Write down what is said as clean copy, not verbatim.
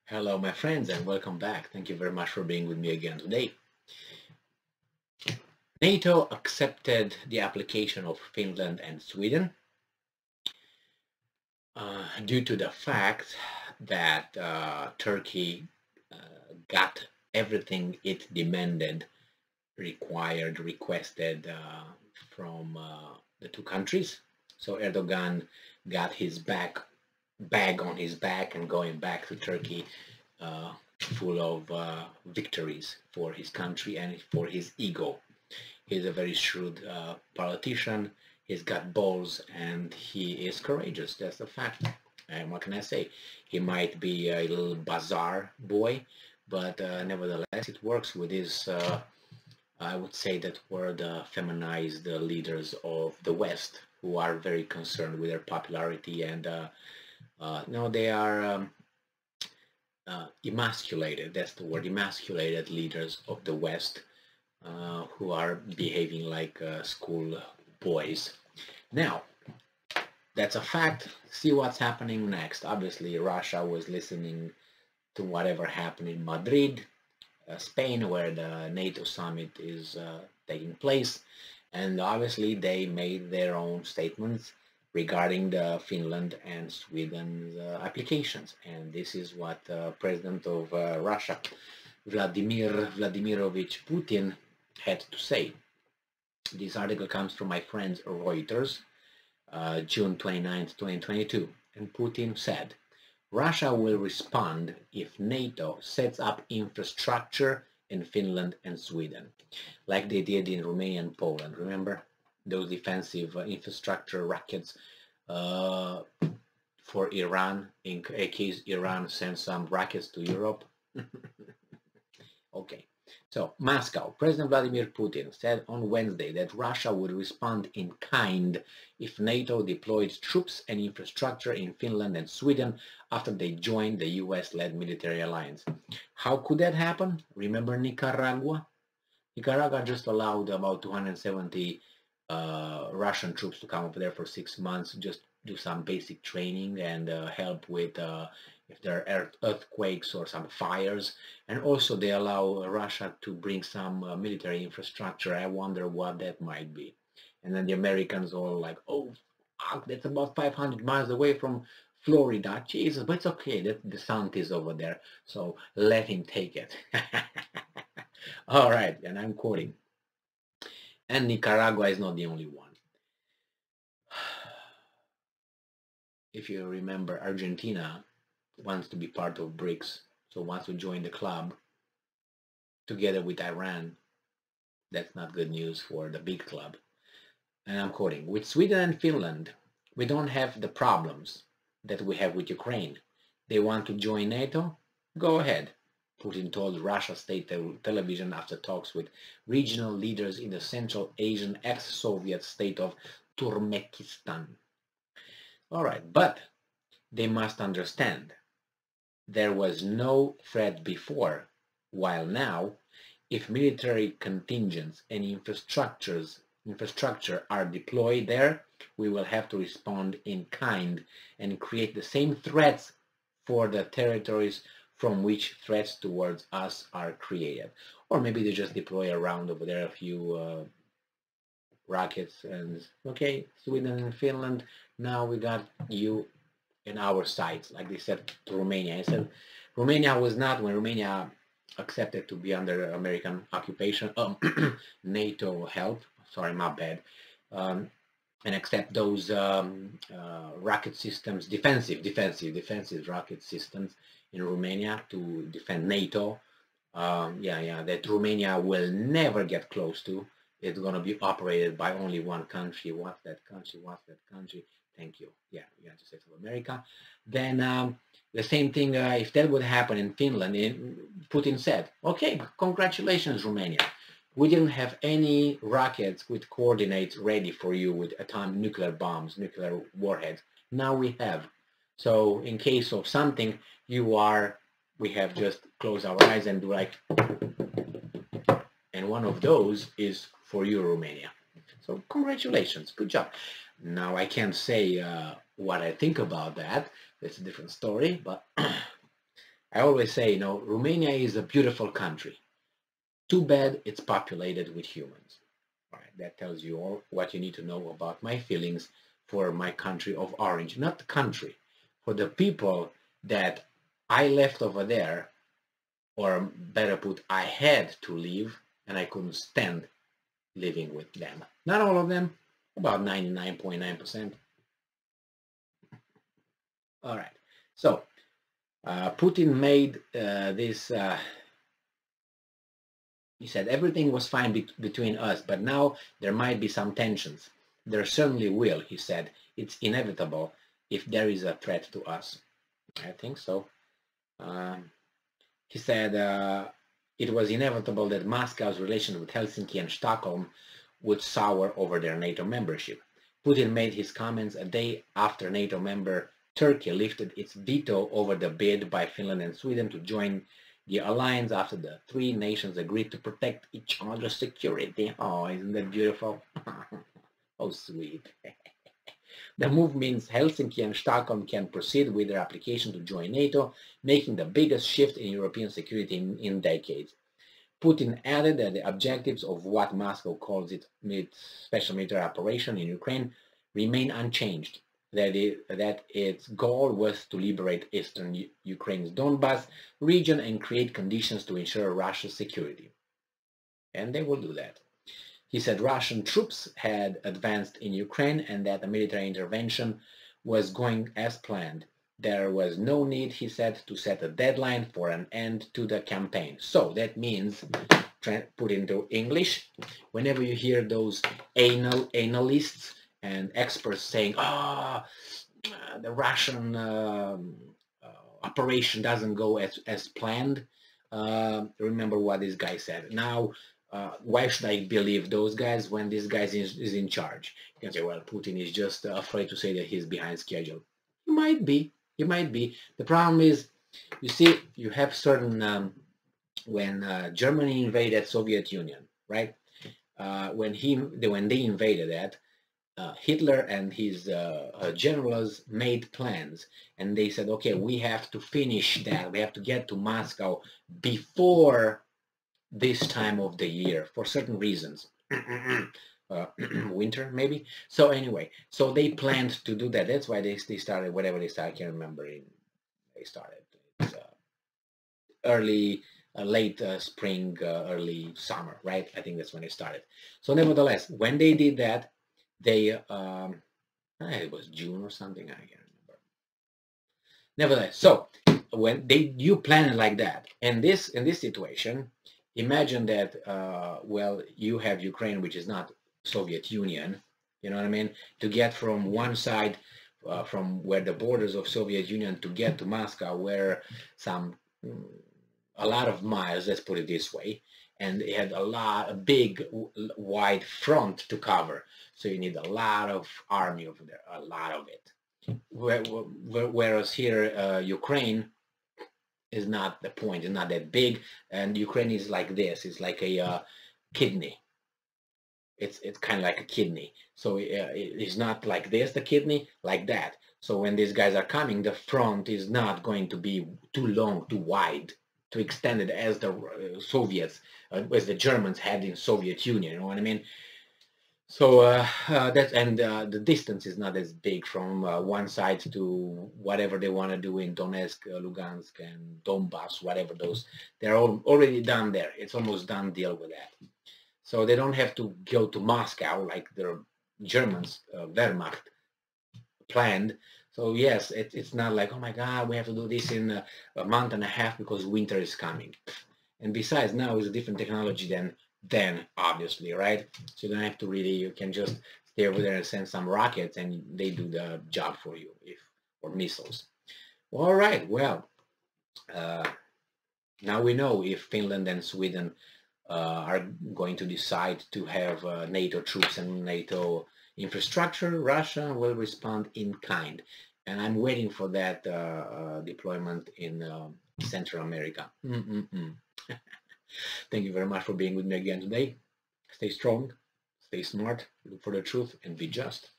Hello, my friends, and welcome back. Thank you very much for being with me again today. NATO accepted the application of Finland and Sweden due to the fact that Turkey got everything it demanded, required, requested from the two countries. So Erdogan got his bag on his back and going back to Turkey full of victories for his country and for his ego. He's a very shrewd politician. He's got balls and he is courageous. That's a fact. And what can I say? He might be a little bazaar boy, but nevertheless, it works with his. I would say that we're the feminized leaders of the West who are very concerned with their popularity and no, they are emasculated. That's the word, emasculated leaders of the West who are behaving like school boys. Now, that's a fact. See what's happening next. Obviously, Russia was listening to whatever happened in Madrid, Spain, where the NATO summit is taking place. And obviously, they made their own statements regarding the Finland and Sweden's applications. And this is what President of Russia, Vladimir Vladimirovich Putin, had to say. This article comes from my friends Reuters, June 29th, 2022. And Putin said, Russia will respond if NATO sets up infrastructure in Finland and Sweden, like they did in Romania and Poland. Remember those defensive infrastructure rackets for Iran, in case Iran sends some rockets to Europe? Okay. So, Moscow, President Vladimir Putin said on Wednesday that Russia would respond in kind if NATO deployed troops and infrastructure in Finland and Sweden after they joined the US-led military alliance. How could that happen? Remember Nicaragua? Nicaragua just allowed about 270 Russian troops to come over there for 6 months, just do some basic training and help with if there are earthquakes or some fires. And also they allow Russia to bring some military infrastructure. I wonder what that might be. And then the Americans all like, oh, fuck, that's about 500 miles away from Florida. Jesus, but it's okay. That the DeSantis over there. So let him take it. All right, and I'm quoting. And Nicaragua is not the only one. If you remember, Argentina wants to be part of BRICS, so wants to join the club together with Iran. That's not good news for the big club. And I'm quoting, with Sweden and Finland, we don't have the problems that we have with Ukraine. They want to join NATO? Go ahead, Putin told Russia state television after talks with regional leaders in the Central Asian ex-Soviet state of Turkmenistan. All right, but they must understand there was no threat before, while now, if military contingents and infrastructure are deployed there, we will have to respond in kind and create the same threats for the territories from which threats towards us are created. Or maybe they just deploy around over there a few rockets and, okay, Sweden and Finland, now we got you in our sights, like they said to Romania. I said Romania was not, when Romania accepted to be under American occupation, NATO help, sorry, my bad, and accept those rocket systems, defensive rocket systems in Romania to defend NATO. That Romania will never get close to. It's going to be operated by only one country. What's that country? Thank you. Yeah, United States of America. Then the same thing, if that would happen in Finland, Putin said, okay, congratulations, Romania. We didn't have any rockets with coordinates ready for you with atomic nuclear bombs, nuclear warheads. Now we have. So in case of something, we have just close our eyes and do like, and one of those is for you, Romania. So congratulations, good job. Now I can't say what I think about that. That's a different story, but I always say, you know, Romania is a beautiful country. Too bad it's populated with humans. All right, that tells you all what you need to know about my feelings for my country of origin. Not the country, for the people that I left over there, or better put, I had to leave, and I couldn't stand living with them. Not all of them, about 99.9%. All right, so Putin made this, he said everything was fine between us, but now there might be some tensions. There certainly will, he said. It's inevitable if there is a threat to us. I think so. He said it was inevitable that Moscow's relations with Helsinki and Stockholm would sour over their NATO membership. Putin made his comments a day after NATO member Turkey lifted its veto over the bid by Finland and Sweden to join the alliance after the three nations agreed to protect each other's security. Oh, isn't that beautiful? Oh, sweet. The move means Helsinki and Stockholm can proceed with their application to join NATO, making the biggest shift in European security in decades. Putin added that the objectives of what Moscow calls its special military operation in Ukraine remain unchanged, that its goal was to liberate eastern Ukraine's Donbas region and create conditions to ensure Russia's security. And they will do that. He said Russian troops had advanced in Ukraine and that a military intervention was going as planned. There was no need, he said, to set a deadline for an end to the campaign. So that means, put into English, whenever you hear those analysts and experts saying, the Russian operation doesn't go as planned, remember what this guy said. Now, why should I believe those guys when this guy is in charge? You can say, well, Putin is just afraid to say that he's behind schedule. He might be. He might be. The problem is, you see, you have certain, when Germany invaded Soviet Union, right? When they invaded that, Hitler and his generals made plans, and they said, okay, we have to finish that. We have to get to Moscow before this time of the year for certain reasons. Winter maybe. So anyway, so they planned to do that. That's why they started whatever they started. I can't remember. They started early, late spring, early summer, right? I think that's when they started. So nevertheless, when they did that, they it was June or something. I can't remember. Nevertheless, so when you plan it like that, and in this situation. Imagine that, well, you have Ukraine, which is not Soviet Union, you know what I mean? To get from one side, from where the borders of Soviet Union to get to Moscow, where a lot of miles, let's put it this way, and it had a big, wide front to cover. So you need a lot of army over there, a lot of it. Whereas here, Ukraine, is not the point. It's not that big, and Ukraine is like this. It's like a kidney. It's kind of like a kidney. So it's not like this, the kidney, like that. So when these guys are coming, the front is not going to be too long, too wide, too extended as the Soviets, as the Germans had in Soviet Union. You know what I mean? So the distance is not as big from one side to whatever they want to do in Donetsk, Lugansk, and Donbass, whatever those. They're all already done there. It's almost done deal with that. So they don't have to go to Moscow like the Germans, Wehrmacht, planned. So yes, it's not like, oh my God, we have to do this in a month and a half because winter is coming. And besides, now it's a different technology than then, obviously, right? So you don't have to really, you can just stay over there and send some rockets and they do the job for you, or missiles. All right, well, now we know if Finland and Sweden are going to decide to have NATO troops and NATO infrastructure. Russia will respond in kind. And I'm waiting for that deployment in Central America. Thank you very much for being with me again today. Stay strong, stay smart, look for the truth, and be just.